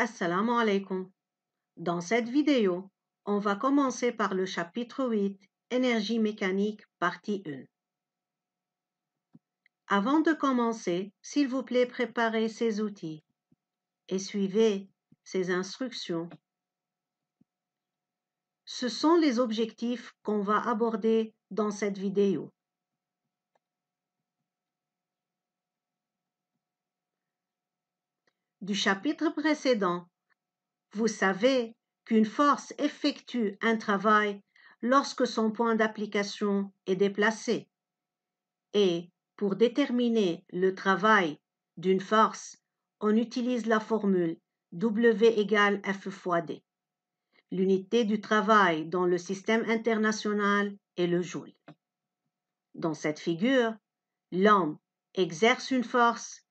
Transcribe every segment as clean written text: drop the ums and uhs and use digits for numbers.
Assalamu alaikum. Dans cette vidéo, on va commencer par le chapitre 8, Énergie mécanique, partie 1. Avant de commencer, s'il vous plaît, préparez ces outils et suivez ces instructions. Ce sont les objectifs qu'on va aborder dans cette vidéo. Du chapitre précédent, vous savez qu'une force effectue un travail lorsque son point d'application est déplacé. Et pour déterminer le travail d'une force, on utilise la formule W égale F fois D. L'unité du travail dans le système international est le joule. Dans cette figure, l'homme exerce une force,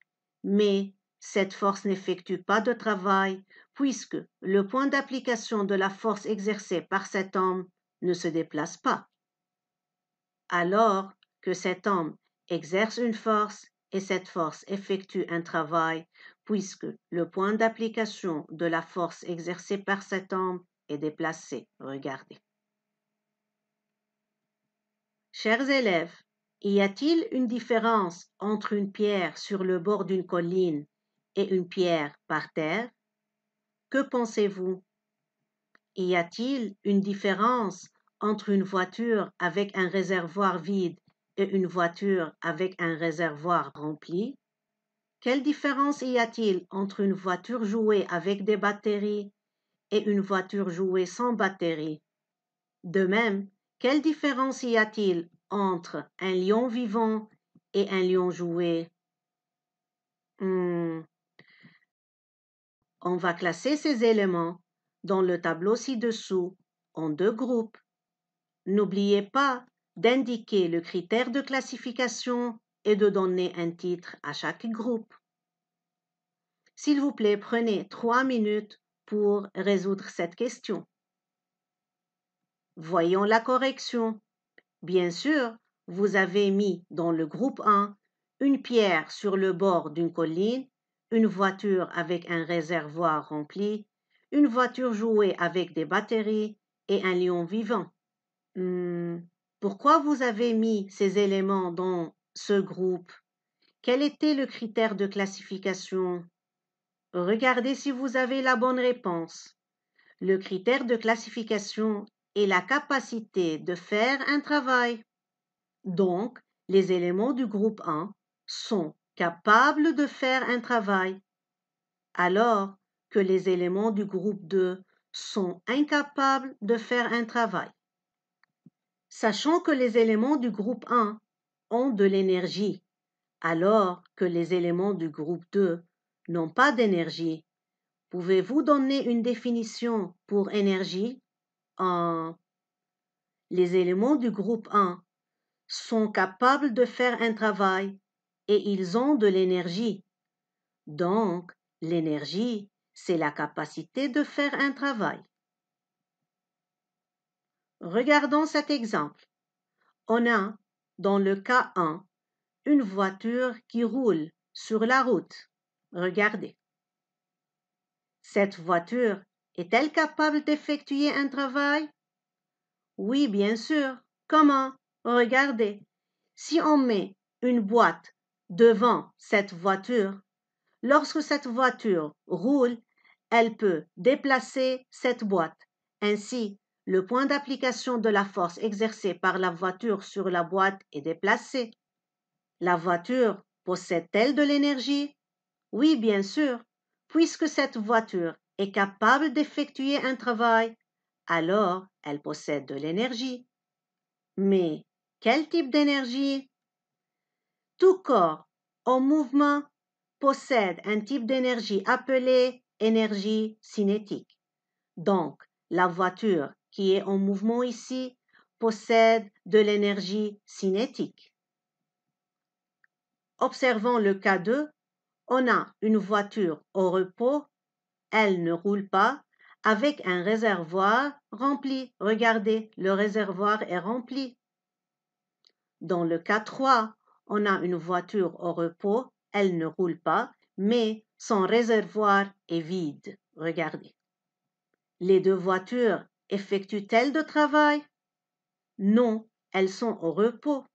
mais cette force n'effectue pas de travail puisque le point d'application de la force exercée par cet homme ne se déplace pas. Alors que cet homme exerce une force et cette force effectue un travail puisque le point d'application de la force exercée par cet homme est déplacé. Regardez. Chers élèves, y a-t-il une différence entre une pierre sur le bord d'une colline et une pierre par terre? Que pensez-vous? Y a-t-il une différence entre une voiture avec un réservoir vide et une voiture avec un réservoir rempli? Quelle différence y a-t-il entre une voiture jouée avec des batteries et une voiture jouée sans batterie? De même, quelle différence y a-t-il entre un lion vivant et un lion joué? On va classer ces éléments dans le tableau ci-dessous en deux groupes. N'oubliez pas d'indiquer le critère de classification et de donner un titre à chaque groupe. S'il vous plaît, prenez 3 minutes pour résoudre cette question. Voyons la correction. Bien sûr, vous avez mis dans le groupe 1 une pierre sur le bord d'une colline, une voiture avec un réservoir rempli, une voiture jouée avec des batteries et un lion vivant. Pourquoi vous avez mis ces éléments dans ce groupe? Quel était le critère de classification? Regardez si vous avez la bonne réponse. Le critère de classification est la capacité de faire un travail. Donc, les éléments du groupe 1 sont capables de faire un travail, alors que les éléments du groupe 2 sont incapables de faire un travail. Sachant que les éléments du groupe 1 ont de l'énergie, alors que les éléments du groupe 2 n'ont pas d'énergie, pouvez-vous donner une définition pour énergie? Les éléments du groupe 1 sont capables de faire un travail et ils ont de l'énergie. Donc, l'énergie, c'est la capacité de faire un travail. Regardons cet exemple. On a, dans le cas 1, une voiture qui roule sur la route. Regardez. Cette voiture est-elle capable d'effectuer un travail? Oui, bien sûr. Comment? Regardez. Si on met une boîte devant cette voiture, lorsque cette voiture roule, elle peut déplacer cette boîte. Ainsi, le point d'application de la force exercée par la voiture sur la boîte est déplacé. La voiture possède-t-elle de l'énergie? Oui, bien sûr. Puisque cette voiture est capable d'effectuer un travail, alors elle possède de l'énergie. Mais quel type d'énergie? Tout corps en mouvement possède un type d'énergie appelé énergie cinétique. Donc, la voiture qui est en mouvement ici possède de l'énergie cinétique. Observons le cas 2. On a une voiture au repos, elle ne roule pas, avec un réservoir rempli. Regardez, le réservoir est rempli. Dans le cas 3, on a une voiture au repos, elle ne roule pas, mais son réservoir est vide. Regardez. Les deux voitures effectuent-elles de travail? Non, elles sont au repos.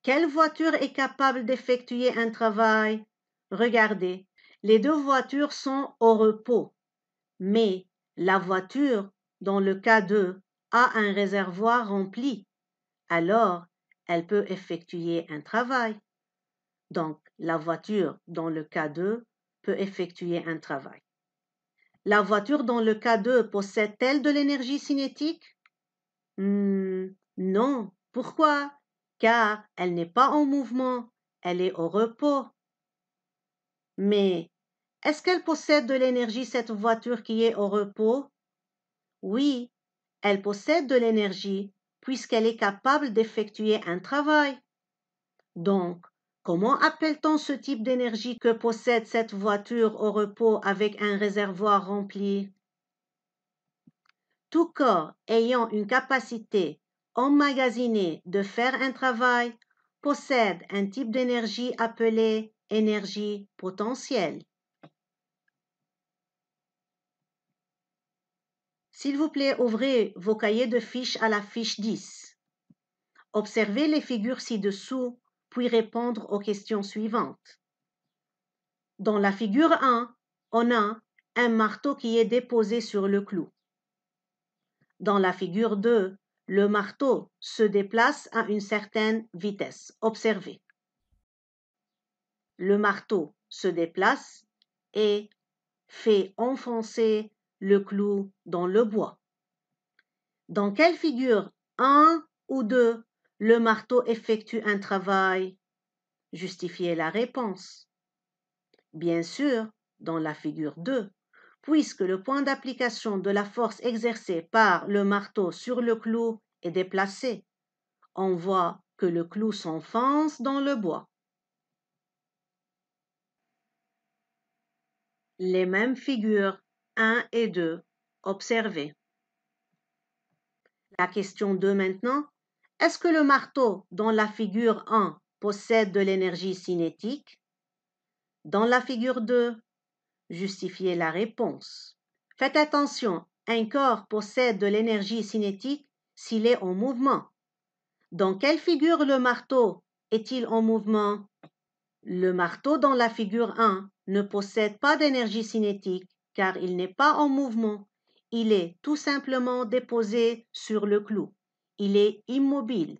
Quelle voiture est capable d'effectuer un travail? Regardez, les deux voitures sont au repos, mais la voiture, dans le cas 2, a un réservoir rempli. Alors, elle peut effectuer un travail. Donc, la voiture, dans le cas 2, peut effectuer un travail. La voiture, dans le cas 2, possède-t-elle de l'énergie cinétique? Non. Pourquoi? Car elle n'est pas en mouvement, elle est au repos. Mais est-ce qu'elle possède de l'énergie, cette voiture qui est au repos? Oui, elle possède de l'énergie puisqu'elle est capable d'effectuer un travail. Donc, comment appelle-t-on ce type d'énergie que possède cette voiture au repos avec un réservoir rempli? Tout corps ayant une capacité emmagasinée de faire un travail possède un type d'énergie appelée énergie potentielle. S'il vous plaît, ouvrez vos cahiers de fiches à la fiche 10. Observez les figures ci-dessous, puis répondre aux questions suivantes. Dans la figure 1, on a un marteau qui est déposé sur le clou. Dans la figure 2, le marteau se déplace à une certaine vitesse. Observez. Le marteau se déplace et fait enfoncer le clou dans le bois. Dans quelle figure 1 ou 2 le marteau effectue un travail? Justifiez la réponse. Bien sûr, dans la figure 2, puisque le point d'application de la force exercée par le marteau sur le clou est déplacé. On voit que le clou s'enfonce dans le bois. Les mêmes figures 1 et 2. Observez. La question 2 maintenant. Est-ce que le marteau dans la figure 1 possède de l'énergie cinétique? Dans la figure 2, justifiez la réponse. Faites attention, un corps possède de l'énergie cinétique s'il est en mouvement. Dans quelle figure le marteau est-il en mouvement? Le marteau dans la figure 1 ne possède pas d'énergie cinétique car il n'est pas en mouvement. Il est tout simplement déposé sur le clou. Il est immobile.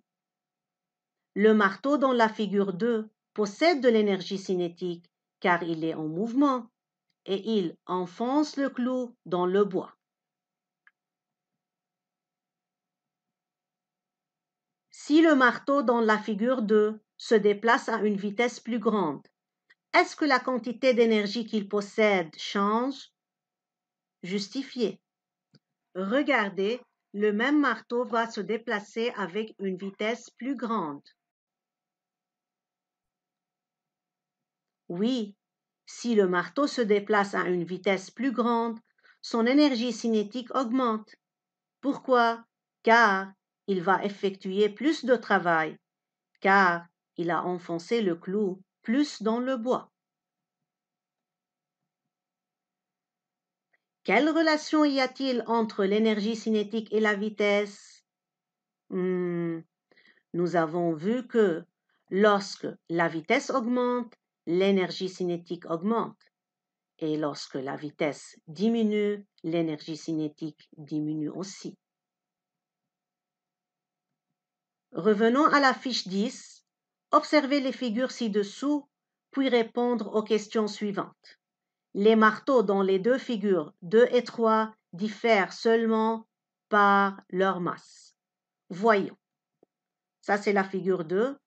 Le marteau dans la figure 2 possède de l'énergie cinétique car il est en mouvement et il enfonce le clou dans le bois. Si le marteau dans la figure 2 se déplace à une vitesse plus grande, est-ce que la quantité d'énergie qu'il possède change? Justifié. Regardez, le même marteau va se déplacer avec une vitesse plus grande. Oui, si le marteau se déplace à une vitesse plus grande, son énergie cinétique augmente. Pourquoi? Car il va effectuer plus de travail, car il a enfoncé le clou plus dans le bois. Quelle relation y a-t-il entre l'énergie cinétique et la vitesse? Nous avons vu que lorsque la vitesse augmente, l'énergie cinétique augmente. Et lorsque la vitesse diminue, l'énergie cinétique diminue aussi. Revenons à la fiche 10. Observez les figures ci-dessous, puis répondre aux questions suivantes. Les marteaux dans les deux figures 2 et 3 diffèrent seulement par leur masse. Voyons. Ça, c'est la figure 2.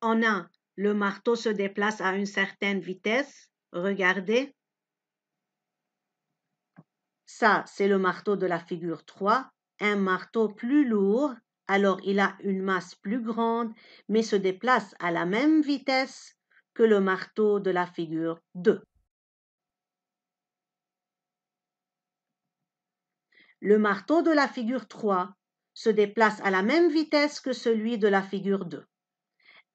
On a le marteau se déplace à une certaine vitesse. Regardez. Ça, c'est le marteau de la figure 3. Un marteau plus lourd, alors il a une masse plus grande, mais se déplace à la même vitesse que le marteau de la figure 2. Le marteau de la figure 3 se déplace à la même vitesse que celui de la figure 2.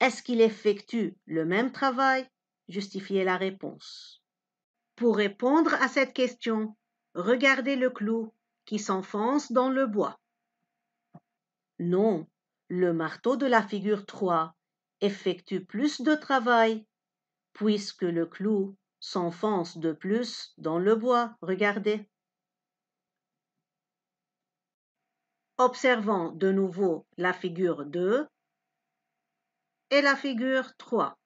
Est-ce qu'il effectue le même travail? Justifiez la réponse. Pour répondre à cette question, regardez le clou qui s'enfonce dans le bois. Non, le marteau de la figure 3 effectue plus de travail puisque le clou s'enfonce de plus dans le bois. Regardez. Observons de nouveau la figure 2 et la figure 3.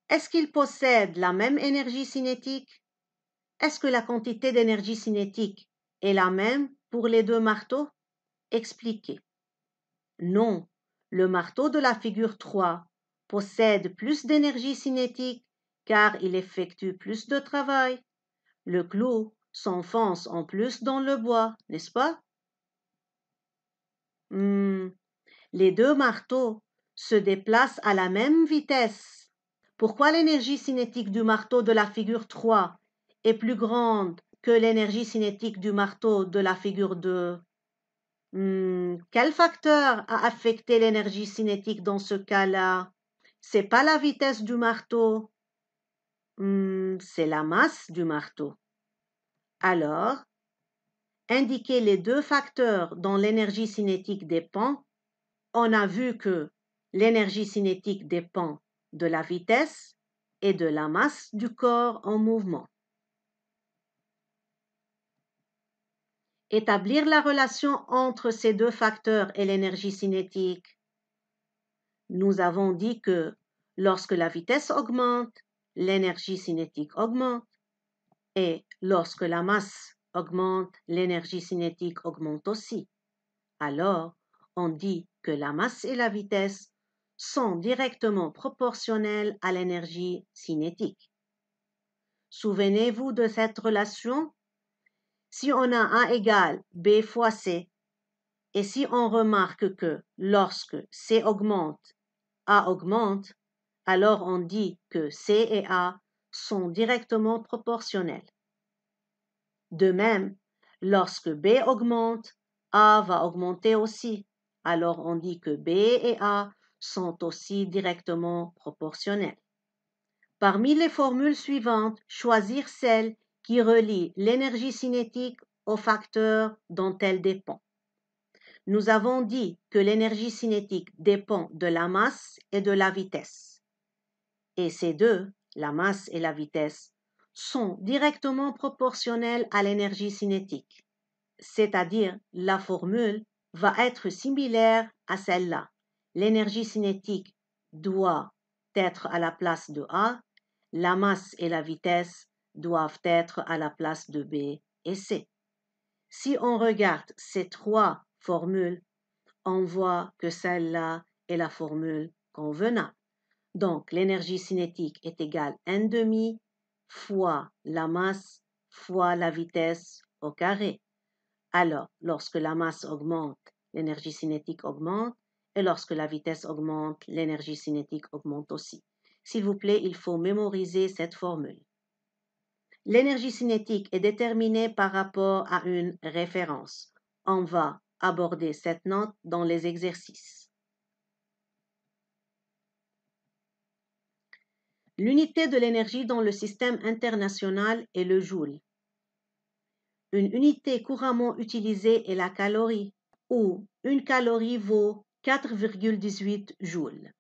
Est-ce qu'ils possèdent la même énergie cinétique? Est-ce que la quantité d'énergie cinétique est la même pour les deux marteaux? Expliquez. Non, le marteau de la figure 3 possède plus d'énergie cinétique car il effectue plus de travail. Le clou s'enfonce en plus dans le bois, n'est-ce pas? Les deux marteaux se déplacent à la même vitesse. Pourquoi l'énergie cinétique du marteau de la figure 3 est plus grande que l'énergie cinétique du marteau de la figure 2? Quel facteur a affecté l'énergie cinétique dans ce cas-là? C'est pas la vitesse du marteau, c'est la masse du marteau. Alors, indiquez les deux facteurs dont l'énergie cinétique dépend. On a vu que l'énergie cinétique dépend de la vitesse et de la masse du corps en mouvement. Établir la relation entre ces deux facteurs et l'énergie cinétique. Nous avons dit que lorsque la vitesse augmente, l'énergie cinétique augmente et lorsque la masse augmente, l'énergie cinétique augmente aussi. Alors, on dit que la masse et la vitesse sont directement proportionnelles à l'énergie cinétique. Souvenez-vous de cette relation? Si on a A égale B fois C, et si on remarque que lorsque C augmente, A augmente, alors on dit que C et A sont directement proportionnels. De même, lorsque B augmente, A va augmenter aussi. Alors on dit que B et A sont aussi directement proportionnels. Parmi les formules suivantes, choisir celle qui relie l'énergie cinétique au facteur dont elle dépend. Nous avons dit que l'énergie cinétique dépend de la masse et de la vitesse. Et ces deux, la masse et la vitesse, sont directement proportionnelles à l'énergie cinétique. C'est-à-dire, la formule va être similaire à celle-là. L'énergie cinétique doit être à la place de A, la masse et la vitesse doivent être à la place de B et C. Si on regarde ces trois formules, on voit que celle-là est la formule convenable. Donc, l'énergie cinétique est égale n² fois la masse fois la vitesse au carré. Alors, lorsque la masse augmente, l'énergie cinétique augmente, et lorsque la vitesse augmente, l'énergie cinétique augmente aussi. S'il vous plaît, il faut mémoriser cette formule. L'énergie cinétique est déterminée par rapport à une référence. On va aborder cette note dans les exercices. L'unité de l'énergie dans le système international est le joule. Une unité couramment utilisée est la calorie, où une calorie vaut 4,18 joules.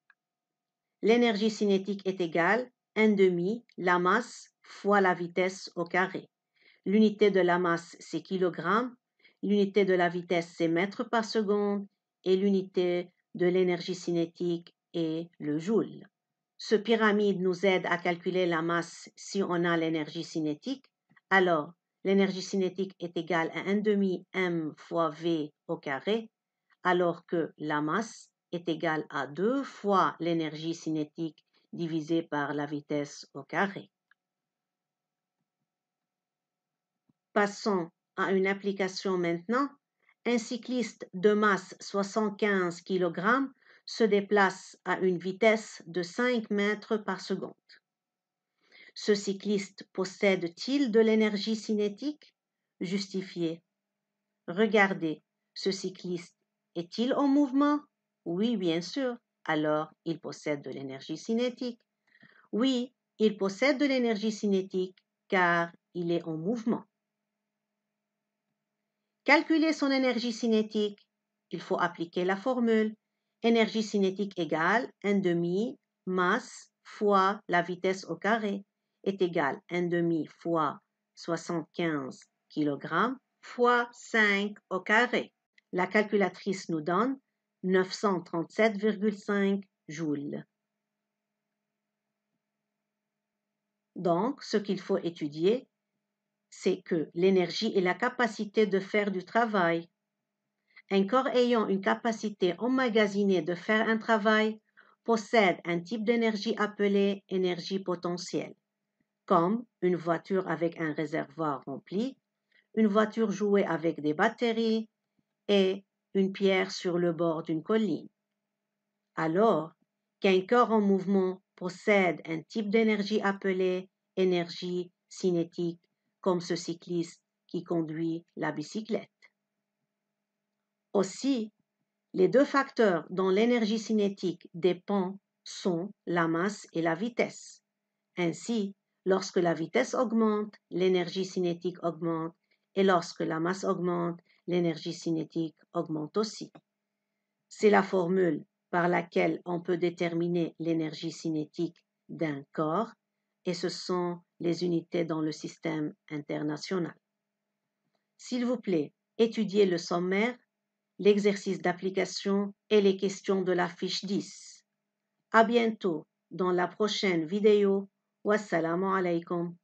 L'énergie cinétique est égale n² la masse fois la vitesse au carré. L'unité de la masse, c'est kilogramme, l'unité de la vitesse, c'est mètres par seconde, et l'unité de l'énergie cinétique est le joule. Ce pyramide nous aide à calculer la masse si on a l'énergie cinétique. Alors, l'énergie cinétique est égale à n² m fois v au carré, alors que la masse est égale à 2 fois l'énergie cinétique divisée par la vitesse au carré. Passons à une application maintenant. Un cycliste de masse 75 kg se déplace à une vitesse de 5 mètres par seconde. Ce cycliste possède-t-il de l'énergie cinétique? Justifiez. Regardez, ce cycliste est-il en mouvement? Oui, bien sûr. Alors, il possède de l'énergie cinétique. Oui, il possède de l'énergie cinétique car il est en mouvement. Calculer son énergie cinétique, il faut appliquer la formule énergie cinétique égale 1/2 masse fois la vitesse au carré est égal 1/2 fois 75 kg fois 5 au carré. La calculatrice nous donne 937,5 joules. Donc, ce qu'il faut étudier, c'est que l'énergie est la capacité de faire du travail. Un corps ayant une capacité emmagasinée de faire un travail possède un type d'énergie appelé énergie potentielle, comme une voiture avec un réservoir rempli, une voiture jouée avec des batteries et une pierre sur le bord d'une colline. Alors qu'un corps en mouvement possède un type d'énergie appelé énergie cinétique, comme ce cycliste qui conduit la bicyclette. Aussi, les deux facteurs dont l'énergie cinétique dépend sont la masse et la vitesse. Ainsi, lorsque la vitesse augmente, l'énergie cinétique augmente, et lorsque la masse augmente, l'énergie cinétique augmente aussi. C'est la formule par laquelle on peut déterminer l'énergie cinétique d'un corps, et ce sont les unités dans le système international. S'il vous plaît, étudiez le sommaire, l'exercice d'application et les questions de la fiche 10. À bientôt dans la prochaine vidéo. Wassalamu alaikum.